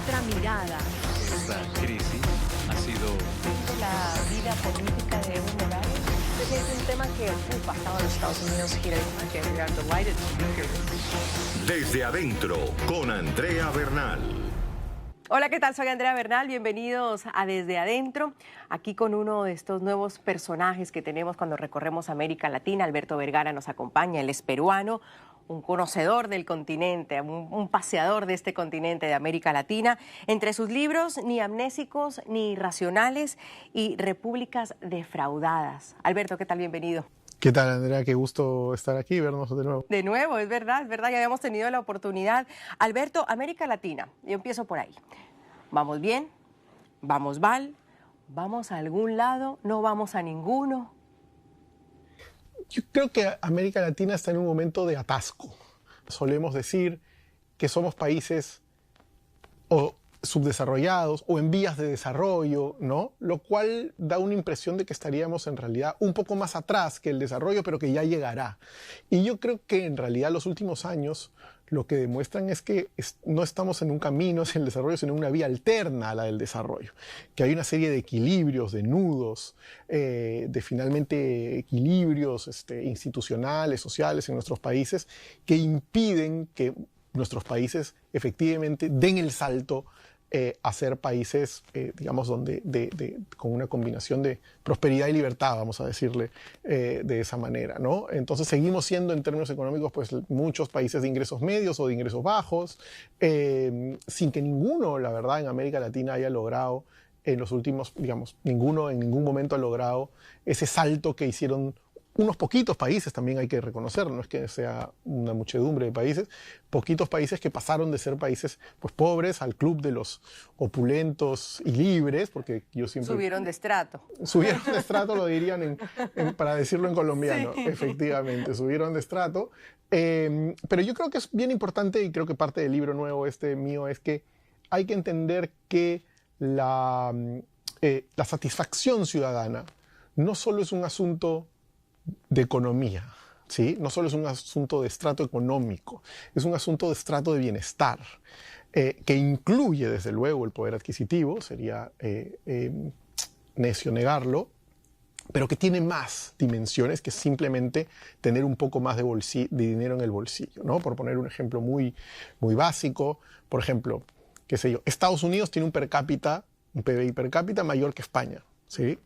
otra mirada. Esta crisis ha sido... La vida política de Evo Morales es un tema que ocupa a los Estados Unidos y Desde adentro, con Andrea Bernal. Hola, ¿qué tal? Soy Andrea Bernal, bienvenidos a Desde Adentro, aquí con uno de estos nuevos personajes que tenemos cuando recorremos América Latina. Alberto Vergara nos acompaña, él es peruano, un conocedor del continente, un paseador de este continente de América Latina. Entre sus libros, Ni amnésicos ni irracionales y Repúblicas defraudadas. Alberto, ¿qué tal? Bienvenido. ¿Qué tal, Andrea? Qué gusto estar aquí, vernos de nuevo. De nuevo, es verdad, ya habíamos tenido la oportunidad. Alberto, América Latina, yo empiezo por ahí. ¿Vamos bien? ¿Vamos mal? ¿Vamos a algún lado? ¿No vamos a ninguno? Yo creo que América Latina está en un momento de atasco. Solemos decir que somos países o subdesarrollados o en vías de desarrollo, ¿no? Lo cual da una impresión de que estaríamos en realidad un poco más atrás que el desarrollo, pero que ya llegará. Y yo creo que en realidad los últimos años lo que demuestran es que no estamos en un camino hacia el desarrollo, sino en una vía alterna a la del desarrollo. Que hay una serie de equilibrios, de nudos, de finalmente equilibrios institucionales, sociales en nuestros países, que impiden que nuestros países efectivamente den el salto a ser países, digamos, con una combinación de prosperidad y libertad, vamos a decirle de esa manera, ¿no? Entonces seguimos siendo en términos económicos pues muchos países de ingresos medios o de ingresos bajos, sin que ninguno, la verdad, en América Latina haya logrado en los últimos, digamos, ninguno en ningún momento ha logrado ese salto que hicieron unos poquitos países, también hay que reconocerlo, no es que sea una muchedumbre de países, poquitos países que pasaron de ser países pues pobres al club de los opulentos y libres, porque yo siempre... Subieron de estrato. Subieron de estrato, lo dirían para decirlo en colombiano, sí. Efectivamente, subieron de estrato. Pero yo creo que es bien importante, y creo que parte del libro nuevo mío es que hay que entender que la satisfacción ciudadana no solo es un asunto de economía, ¿sí? No solo es un asunto de estrato económico, es un asunto de estrato de bienestar, que incluye desde luego el poder adquisitivo, sería necio negarlo, pero que tiene más dimensiones que simplemente tener un poco más de dinero en el bolsillo, ¿no? Por poner un ejemplo muy, muy básico, por ejemplo, qué sé yo, Estados Unidos tiene un PBI per cápita mayor que España, ¿sí?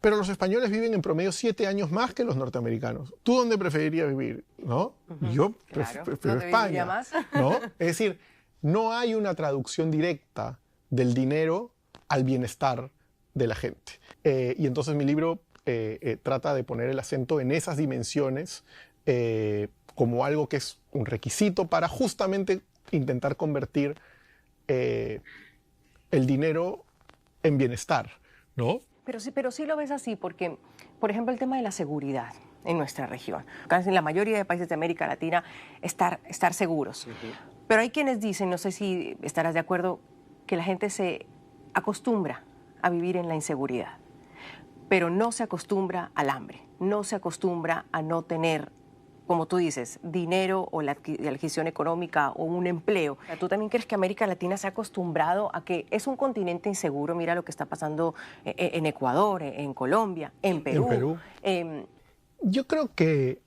Pero los españoles viven en promedio 7 años más que los norteamericanos. ¿Tú dónde preferirías vivir? ¿No? Yo prefiero España. Más? ¿No? Es decir, no hay una traducción directa del dinero al bienestar de la gente. Y entonces mi libro trata de poner el acento en esas dimensiones como algo que es un requisito para justamente intentar convertir el dinero en bienestar, ¿no? Pero sí lo ves así porque, por ejemplo, el tema de la seguridad en nuestra región. Casi en la mayoría de países de América Latina, estar seguros. Pero hay quienes dicen, no sé si estarás de acuerdo, que la gente se acostumbra a vivir en la inseguridad, pero no se acostumbra al hambre, no se acostumbra a no tener, como tú dices, dinero o la adquisición económica o un empleo. ¿Tú también crees que América Latina se ha acostumbrado a que es un continente inseguro? Mira lo que está pasando en Ecuador, en Colombia, en Perú. Yo creo que,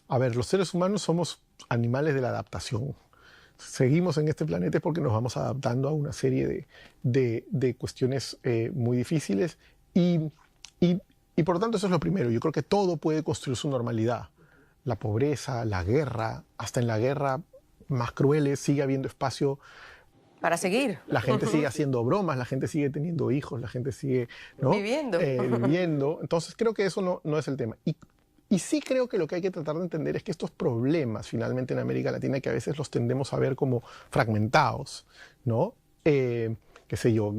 los seres humanos somos animales de la adaptación. Seguimos en este planeta porque nos vamos adaptando a una serie de cuestiones muy difíciles y por lo tanto eso es lo primero. Yo creo que todo puede construir su normalidad. La pobreza, la guerra, hasta en la guerra más crueles sigue habiendo espacio para seguir. La gente sigue haciendo bromas, la gente sigue teniendo hijos, la gente sigue, ¿no? Viviendo. Entonces creo que eso no es el tema. Y sí creo que lo que hay que tratar de entender es que estos problemas finalmente en América Latina, que a veces los tendemos a ver como fragmentados, ¿no? Qué sé yo,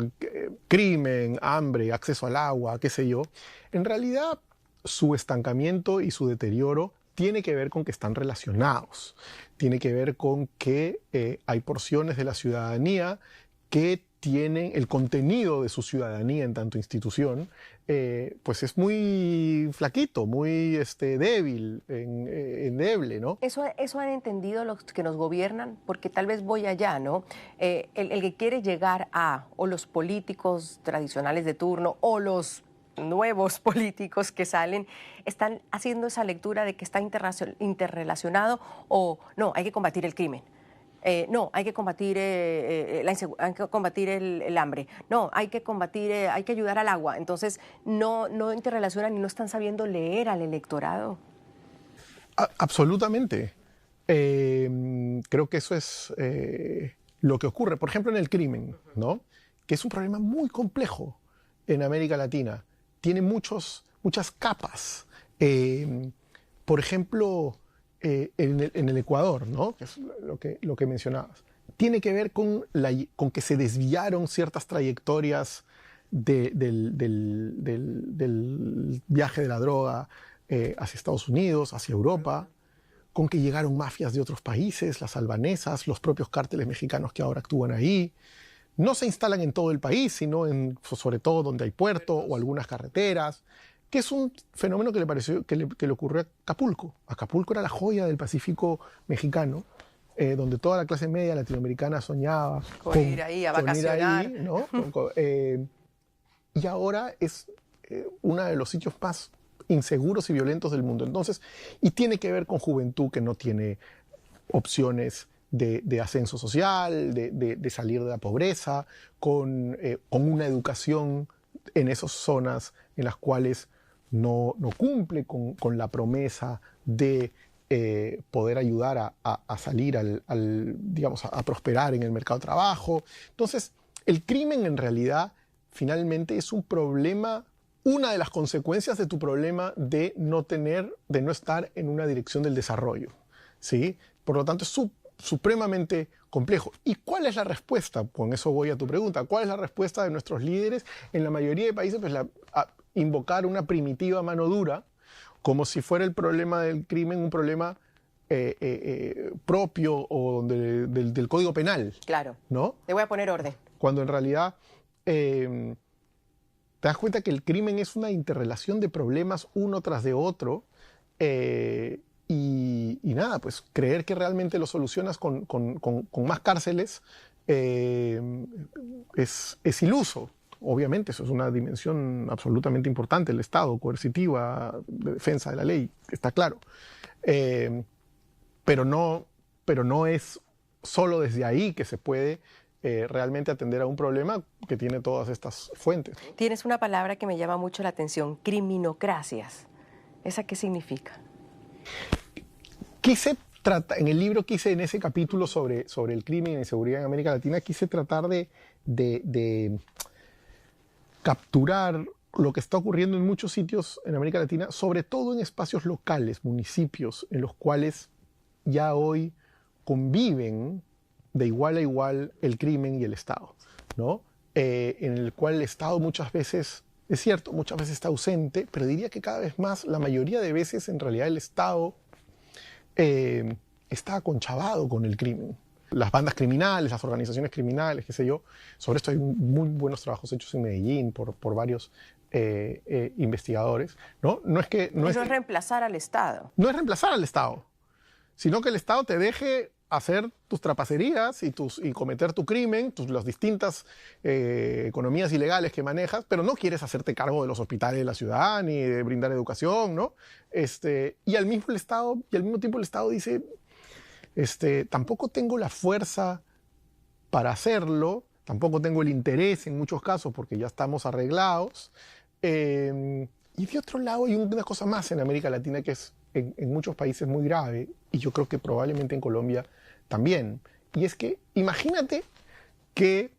crimen, hambre, acceso al agua, qué sé yo. En realidad su estancamiento y su deterioro tiene que ver con que están relacionados, tiene que ver con que hay porciones de la ciudadanía que tienen el contenido de su ciudadanía en tanto institución, pues es muy flaquito, muy débil, endeble, ¿no? Eso han entendido los que nos gobiernan, porque tal vez voy allá, ¿no? El que quiere llegar a, o los políticos tradicionales de turno, o los nuevos políticos que salen, están haciendo esa lectura de que está interrelacionado, o no, hay que combatir el crimen. No, hay que combatir hay que combatir el hambre. No, hay que combatir, hay que ayudar al agua. Entonces, no interrelacionan y no están sabiendo leer al electorado. Absolutamente. Creo que eso es lo que ocurre. Por ejemplo, en el crimen, ¿no? Que es un problema muy complejo en América Latina. Tiene muchas capas. Por ejemplo, en el Ecuador, ¿no? Que es lo que mencionabas, tiene que ver con que se desviaron ciertas trayectorias del viaje de la droga hacia Estados Unidos, hacia Europa, con que llegaron mafias de otros países, las albanesas, los propios cárteles mexicanos que ahora actúan ahí. No se instalan en todo el país, sino sobre todo donde hay puerto o algunas carreteras, que es un fenómeno que le ocurrió a Acapulco. Acapulco era la joya del Pacífico mexicano, donde toda la clase media latinoamericana soñaba con ir ahí a vacacionar. Ir ahí, ¿no? Y ahora es uno de los sitios más inseguros y violentos del mundo. Entonces, y tiene que ver con juventud que no tiene opciones de ascenso social, de salir de la pobreza, con una educación en esas zonas en las cuales no cumple con la promesa de poder ayudar a salir digamos, a prosperar en el mercado de trabajo. Entonces, el crimen en realidad finalmente es un problema, una de las consecuencias de tu problema de no estar en una dirección del desarrollo, ¿sí? Por lo tanto, es supremamente complejo. ¿Y cuál es la respuesta? Con eso voy a tu pregunta. ¿Cuál es la respuesta de nuestros líderes? En la mayoría de países, pues invocar una primitiva mano dura, como si fuera el problema del crimen un problema propio o del Código Penal. Claro. ¿No? Le voy a poner orden. Cuando en realidad te das cuenta que el crimen es una interrelación de problemas uno tras de otro, y nada, pues creer que realmente lo solucionas con más cárceles es iluso. Obviamente, eso es una dimensión absolutamente importante, el Estado, coercitiva, de defensa de la ley, está claro. Pero no es solo desde ahí que se puede realmente atender a un problema que tiene todas estas fuentes. Tienes una palabra que me llama mucho la atención, criminocracias. ¿Esa qué significa? En el libro en ese capítulo sobre el crimen y la inseguridad en América Latina, quise tratar de capturar lo que está ocurriendo en muchos sitios en América Latina, sobre todo en espacios locales, municipios, en los cuales ya hoy conviven de igual a igual el crimen y el Estado, ¿no? En el cual el Estado muchas veces, es cierto, muchas veces está ausente, pero diría que cada vez más, la mayoría de veces en realidad el Estado está aconchabado con el crimen. Las bandas criminales, las organizaciones criminales, qué sé yo. Sobre esto hay muy buenos trabajos hechos en Medellín por varios investigadores, ¿no? Eso es reemplazar al Estado. No es reemplazar al Estado, sino que el Estado te deje hacer tus trapacerías y cometer tu crimen, las distintas economías ilegales que manejas, pero no quieres hacerte cargo de los hospitales de la ciudad ni de brindar educación, ¿no? Y al mismo tiempo el Estado dice, tampoco tengo la fuerza para hacerlo, tampoco tengo el interés en muchos casos porque ya estamos arreglados. Y de otro lado hay una cosa más en América Latina que es en muchos países muy grave, y yo creo que probablemente en Colombia también. Y es que imagínate que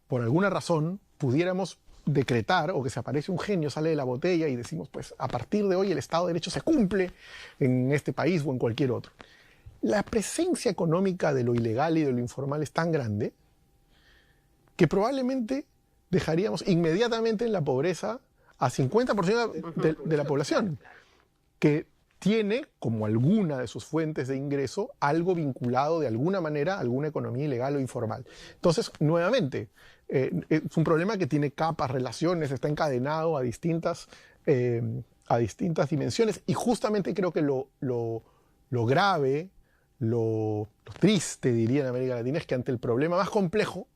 por alguna razón pudiéramos decretar, o que se aparece un genio, sale de la botella y decimos, pues a partir de hoy el Estado de Derecho se cumple en este país o en cualquier otro. La presencia económica de lo ilegal y de lo informal es tan grande que probablemente dejaríamos inmediatamente en la pobreza a 50% de la población, que tiene, como alguna de sus fuentes de ingreso, algo vinculado de alguna manera a alguna economía ilegal o informal. Entonces, nuevamente, es un problema que tiene capas, relaciones, está encadenado a distintas dimensiones, y justamente creo que lo grave, lo triste, diría en América Latina, es que ante el problema más complejo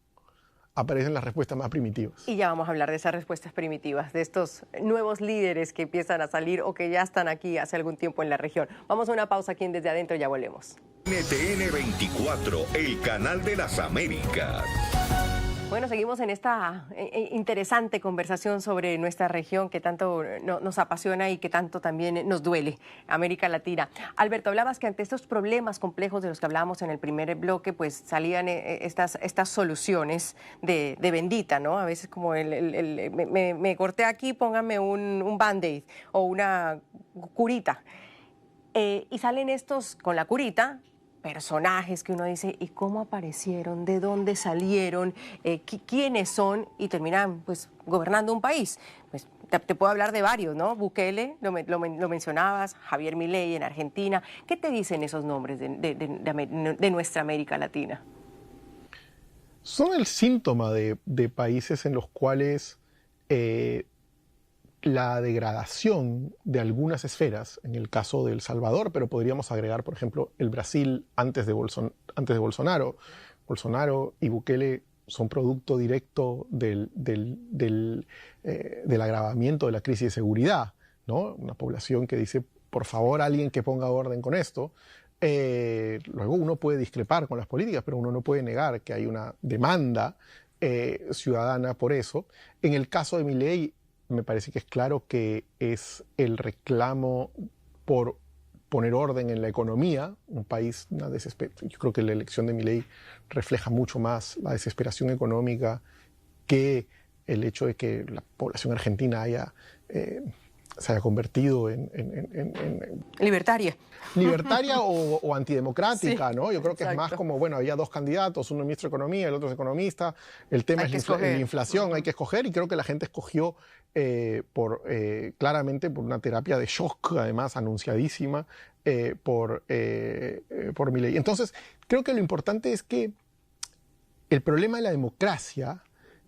aparecen las respuestas más primitivas. Y ya vamos a hablar de esas respuestas primitivas, de estos nuevos líderes que empiezan a salir o que ya están aquí hace algún tiempo en la región. Vamos a una pausa aquí en Desde Adentro, ya volvemos. NTN 24, el canal de las Américas. Bueno, seguimos en esta interesante conversación sobre nuestra región que tanto nos apasiona y que tanto también nos duele, América Latina. Alberto, hablabas que ante estos problemas complejos de los que hablábamos en el primer bloque, pues salían estas soluciones de bendita, ¿no? A veces como me corté aquí, póngame un Band-Aid o una curita. Y salen estos con la curita, personajes que uno dice, ¿y cómo aparecieron? ¿De dónde salieron? ¿Quiénes son? Y terminan pues gobernando un país. Pues te puedo hablar de varios, ¿no? Bukele, lo mencionabas, Javier Milei en Argentina. ¿Qué te dicen esos nombres de nuestra América Latina? Son el síntoma de países en los cuales la degradación de algunas esferas, en el caso de El Salvador, pero podríamos agregar, por ejemplo, el Brasil antes de Bolsonaro. Bolsonaro y Bukele son producto directo del agravamiento de la crisis de seguridad, ¿no? Una población que dice, por favor, alguien que ponga orden con esto. Luego uno puede discrepar con las políticas, pero uno no puede negar que hay una demanda ciudadana por eso. En el caso de Milei, me parece que es claro que es el reclamo por poner orden en la economía, un país, yo creo que la elección de Milei refleja mucho más la desesperación económica que el hecho de que la población argentina se haya convertido en libertaria. Libertaria o antidemocrática, sí, ¿no? Yo creo que exacto. Es más como, bueno, había dos candidatos, uno ministro de Economía, el otro es economista, el tema es la inflación, hay que escoger, y creo que la gente escogió claramente por una terapia de shock, además anunciadísima, por Milei. Entonces, creo que lo importante es que el problema de la democracia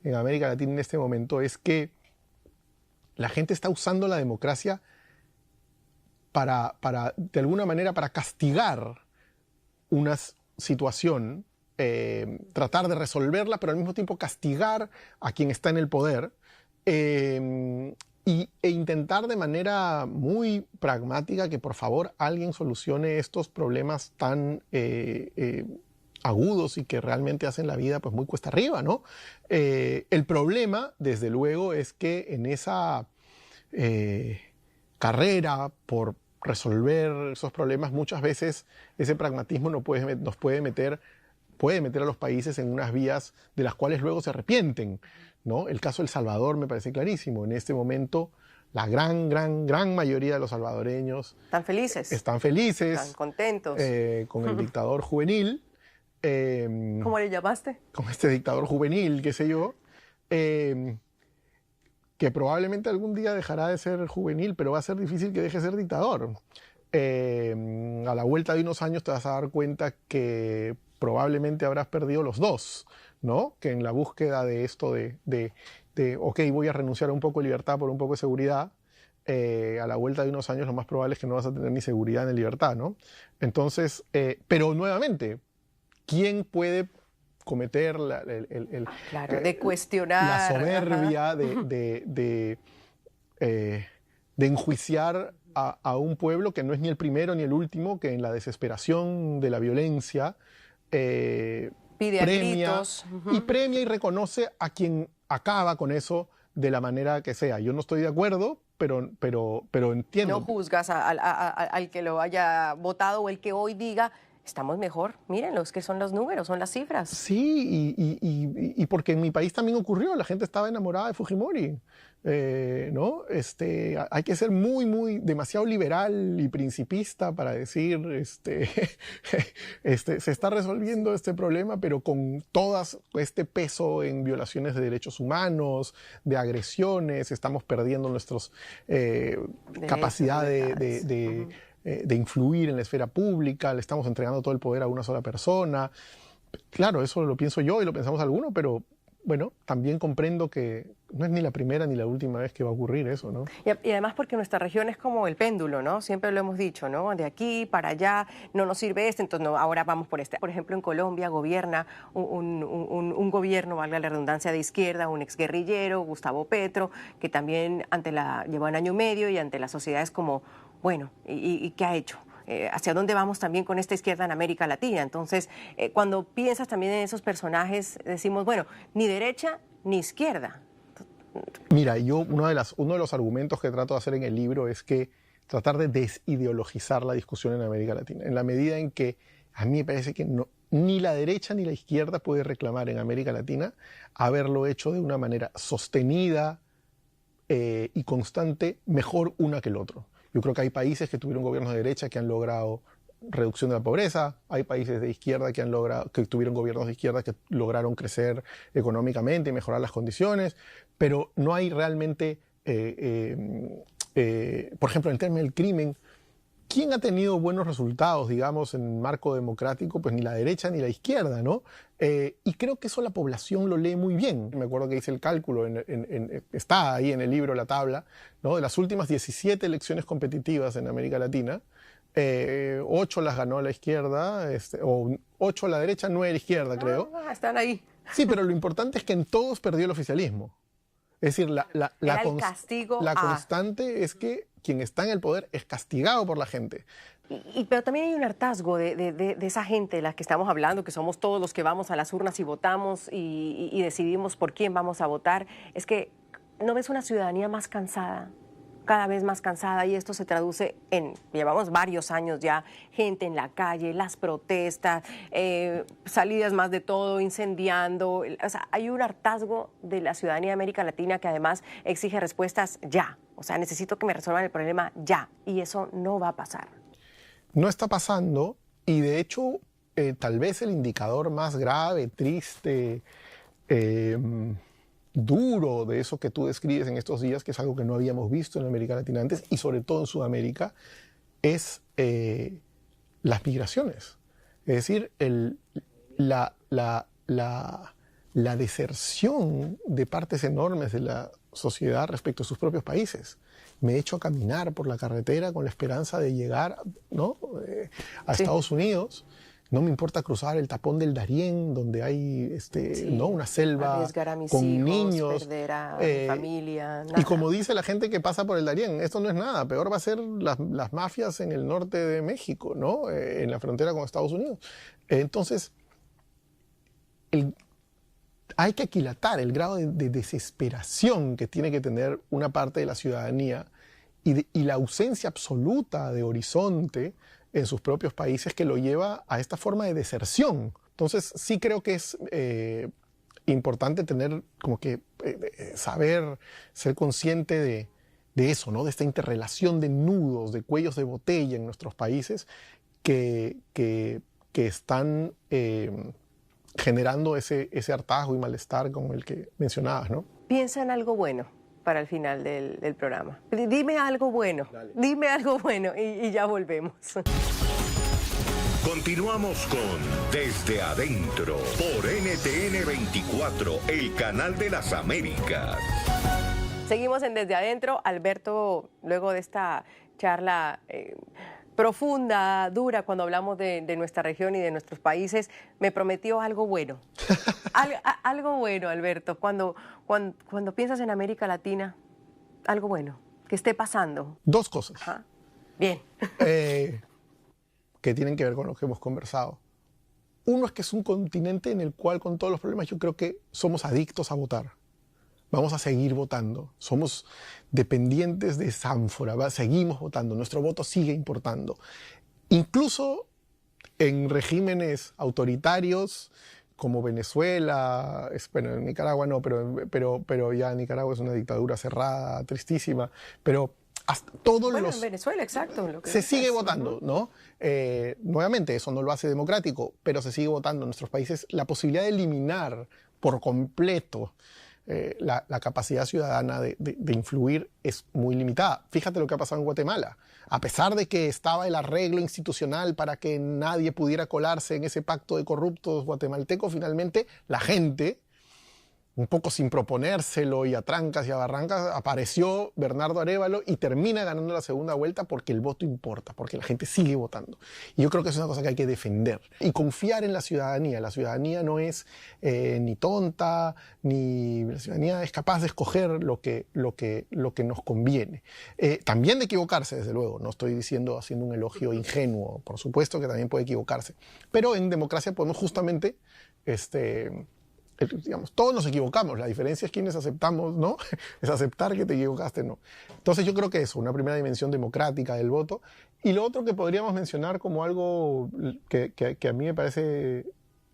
en América Latina en este momento es que la gente está usando la democracia de alguna manera, para castigar una situación, tratar de resolverla, pero al mismo tiempo castigar a quien está en el poder, e intentar de manera muy pragmática que, por favor, alguien solucione estos problemas tan agudos y que realmente hacen la vida pues muy cuesta arriba, ¿no? El problema, desde luego, es que en esa carrera por resolver esos problemas, muchas veces ese pragmatismo puede meter a los países en unas vías de las cuales luego se arrepienten, ¿no? El caso de El Salvador me parece clarísimo. En este momento, la gran mayoría de los salvadoreños están felices, están contentos con el dictador juvenil. ¿Cómo le llamaste? Con este dictador juvenil, qué sé yo, que probablemente algún día dejará de ser juvenil, pero va a ser difícil que deje de ser dictador. A la vuelta de unos años te vas a dar cuenta que probablemente habrás perdido los dos, ¿no? Que en la búsqueda de esto ok, voy a renunciar a un poco de libertad por un poco de seguridad, a la vuelta de unos años lo más probable es que no vas a tener ni seguridad ni libertad, ¿no? Entonces, pero nuevamente, ¿quién puede cometer de cuestionar la soberbia de enjuiciar a un pueblo que no es ni el primero ni el último, que en la desesperación de la violencia pide a gritos y premia y reconoce a quien acaba con eso de la manera que sea? Yo no estoy de acuerdo, pero entiendo. No juzgas al que lo haya votado o el que hoy diga estamos mejor. Miren los que son los números, son las cifras. Sí, y porque en mi país también ocurrió, la gente estaba enamorada de Fujimori, ¿no? Hay que ser demasiado liberal y principista para decir, se está resolviendo este problema, pero con todo este peso en violaciones de derechos humanos, de agresiones, estamos perdiendo nuestra capacidad de de influir en la esfera pública, le estamos entregando todo el poder a una sola persona. Claro, eso lo pienso yo y lo pensamos algunos, pero bueno, también comprendo que no es ni la primera ni la última vez que va a ocurrir eso, ¿no? Y además porque nuestra región es como el péndulo, ¿no? Siempre lo hemos dicho, ¿no? De aquí para allá no nos sirve este, entonces no, ahora vamos por este. Por ejemplo, en Colombia gobierna un gobierno, valga la redundancia, de izquierda, un exguerrillero, Gustavo Petro, que también lleva un año y medio y ante la sociedad es como, bueno, ¿y qué ha hecho? Hacia dónde vamos también con esta izquierda en América Latina. Entonces, cuando piensas también en esos personajes, decimos, bueno, ni derecha ni izquierda. Mira, uno de los argumentos que trato de hacer en el libro es que tratar de desideologizar la discusión en América Latina, en la medida en que a mí me parece que ni la derecha ni la izquierda puede reclamar en América Latina haberlo hecho de una manera sostenida y constante, mejor una que el otro. Yo creo que hay países que tuvieron gobiernos de derecha que han logrado reducción de la pobreza, hay países de izquierda que tuvieron gobiernos de izquierda que lograron crecer económicamente y mejorar las condiciones, pero no hay realmente, por ejemplo, en términos del crimen, ¿quién ha tenido buenos resultados, digamos, en marco democrático? Pues ni la derecha ni la izquierda, ¿no? Y creo que eso la población lo lee muy bien. Me acuerdo que hice el cálculo, está ahí en el libro la tabla, ¿no? De las últimas 17 elecciones competitivas en América Latina, 8 las ganó la izquierda, o 8 a la derecha, 9 a la izquierda, creo. Están ahí. Sí, pero lo importante es que en todos perdió el oficialismo. Es decir, el castigo la constante es que quien está en el poder es castigado por la gente. Pero también hay un hartazgo de esa gente de la que estamos hablando, que somos todos los que vamos a las urnas y votamos y decidimos por quién vamos a votar. Es que no ves una ciudadanía más cansada, cada vez más cansada, y esto se traduce llevamos varios años ya, gente en la calle, las protestas, salidas más de todo, incendiando. O sea, hay un hartazgo de la ciudadanía de América Latina que además exige respuestas ya. O sea, necesito que me resuelvan el problema ya, y eso no va a pasar. No está pasando, y de hecho, tal vez el indicador más grave, triste, duro de eso que tú describes en estos días, que es algo que no habíamos visto en América Latina antes, y sobre todo en Sudamérica, es las migraciones. Es decir, la deserción de partes enormes de la sociedad respecto a sus propios países. Me he hecho caminar por la carretera con la esperanza de llegar, ¿no? A Estados Unidos. No me importa cruzar el tapón del Darién, donde hay ¿no? una selva arriesgar a mis con hijos, niños. perder a mi familia. Nada. Y como dice la gente que pasa por el Darién, esto no es nada. Peor va a ser las mafias en el norte de México, ¿no? En la frontera con Estados Unidos. Entonces, hay que aquilatar el grado de desesperación que tiene que tener una parte de la ciudadanía y la ausencia absoluta de horizonte en sus propios países que lo lleva a esta forma de deserción. Entonces sí creo que es importante tener como que saber, ser consciente de eso, ¿no? De esta interrelación de nudos, de cuellos de botella en nuestros países que están generando ese hartazgo y malestar con el que mencionabas, ¿no? Piensa en algo bueno para el final del programa. Dime algo bueno, dime algo bueno y ya volvemos. Continuamos con Desde Adentro por NTN 24, el canal de las Américas. Seguimos en Desde Adentro. Alberto, luego de esta charla profunda, dura, cuando hablamos de nuestra región y de nuestros países, me prometió algo bueno. Algo bueno, Alberto. Cuando piensas en América Latina, algo bueno, que esté pasando. Dos cosas. Ajá. Bien. Que tienen que ver con lo que hemos conversado. Uno es que es un continente en el cual, con todos los problemas, yo creo que somos adictos a votar. Vamos a seguir votando. Somos dependientes de esa ánfora. Seguimos votando. Nuestro voto sigue importando. Incluso en regímenes autoritarios como Venezuela, bueno, en Nicaragua no, pero ya Nicaragua es una dictadura cerrada, tristísima, pero hasta todos en Venezuela, exacto. Se sigue votando, ¿no? Nuevamente, eso no lo hace democrático, pero se sigue votando en nuestros países. La posibilidad de eliminar por completo la capacidad ciudadana de influir es muy limitada. Fíjate lo que ha pasado en Guatemala. A pesar de que estaba el arreglo institucional para que nadie pudiera colarse en ese pacto de corruptos guatemaltecos, finalmente la gente, un poco sin proponérselo y a trancas y a barrancas, apareció Bernardo Arévalo y termina ganando la segunda vuelta porque el voto importa, porque la gente sigue votando. Y yo creo que es una cosa que hay que defender y confiar en la ciudadanía. La ciudadanía no es ni tonta, ni la ciudadanía es capaz de escoger lo que nos conviene. También de equivocarse, desde luego. No estoy haciendo un elogio ingenuo. Por supuesto que también puede equivocarse. Pero en democracia podemos justamente digamos, todos nos equivocamos, la diferencia es quienes aceptamos, ¿no? Es aceptar que te equivocaste, ¿no? Entonces yo creo que eso, una primera dimensión democrática del voto. Y lo otro que podríamos mencionar como algo que a mí me parece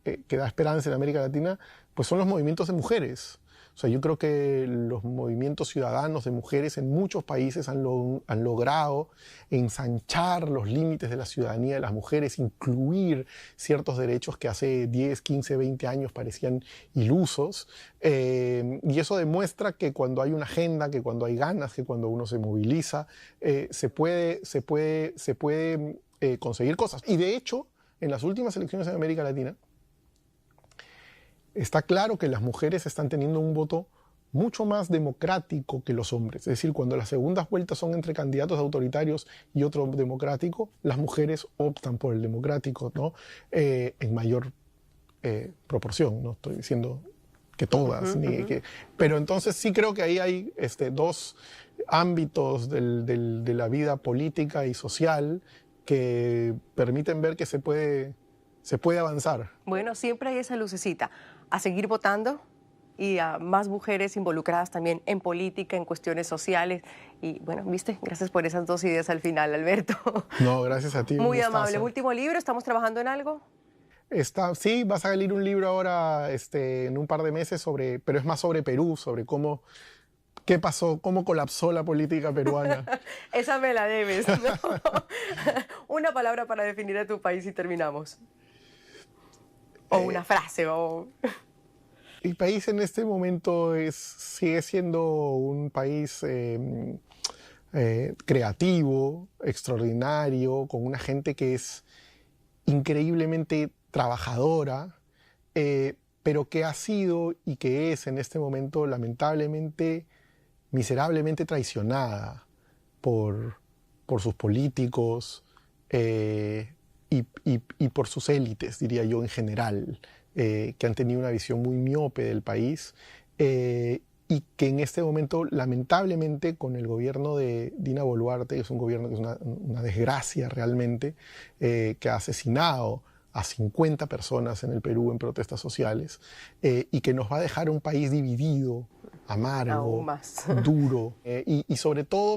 que da esperanza en América Latina, pues son los movimientos de mujeres. O sea, yo creo que los movimientos ciudadanos de mujeres en muchos países han logrado ensanchar los límites de la ciudadanía de las mujeres, incluir ciertos derechos que hace 10, 15, 20 años parecían ilusos. Y eso demuestra que cuando hay una agenda, que cuando hay ganas, que cuando uno se moviliza, se puede conseguir cosas. Y de hecho, en las últimas elecciones en América Latina, está claro que las mujeres están teniendo un voto mucho más democrático que los hombres. Es decir, cuando las segundas vueltas son entre candidatos autoritarios y otro democrático, las mujeres optan por el democrático, ¿no? En mayor proporción. No estoy diciendo que todas, pero entonces sí creo que ahí hay dos ámbitos de la vida política y social que permiten ver que se puede avanzar. Bueno, siempre hay esa lucecita. A seguir votando y a más mujeres involucradas también en política, en cuestiones sociales. Y bueno, viste, gracias por esas dos ideas al final, Alberto. No, gracias a ti. Muy amable. Último libro, ¿estamos trabajando en algo? Sí, va a salir un libro ahora en un par de meses pero es más sobre Perú, sobre qué pasó, cómo colapsó la política peruana. Esa me la debes, ¿no? Una palabra para definir a tu país y terminamos. O una frase, o... El país en este momento sigue siendo un país creativo, extraordinario, con una gente que es increíblemente trabajadora, pero que ha sido y que es en este momento lamentablemente, miserablemente traicionada por sus políticos, y por sus élites, diría yo, en general, que han tenido una visión muy miope del país y que en este momento, lamentablemente, con el gobierno de Dina Boluarte, que es un gobierno que es una desgracia realmente, que ha asesinado a 50 personas en el Perú en protestas sociales y que nos va a dejar un país dividido, amargo, duro y sobre todo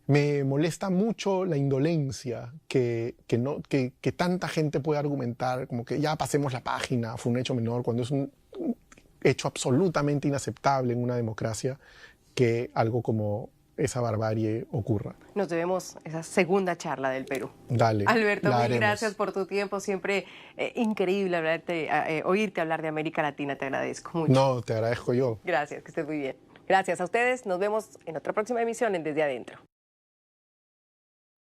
me molesta mucho la indolencia que tanta gente puede argumentar, como que ya pasemos la página, fue un hecho menor, cuando es un hecho absolutamente inaceptable en una democracia que algo como esa barbarie ocurra. Nos debemos esa segunda charla del Perú. Dale. Alberto, mil gracias por tu tiempo. Siempre increíble oírte hablar de América Latina. Te agradezco mucho. No, te agradezco yo. Gracias, que estés muy bien. Gracias a ustedes. Nos vemos en otra próxima emisión en Desde Adentro.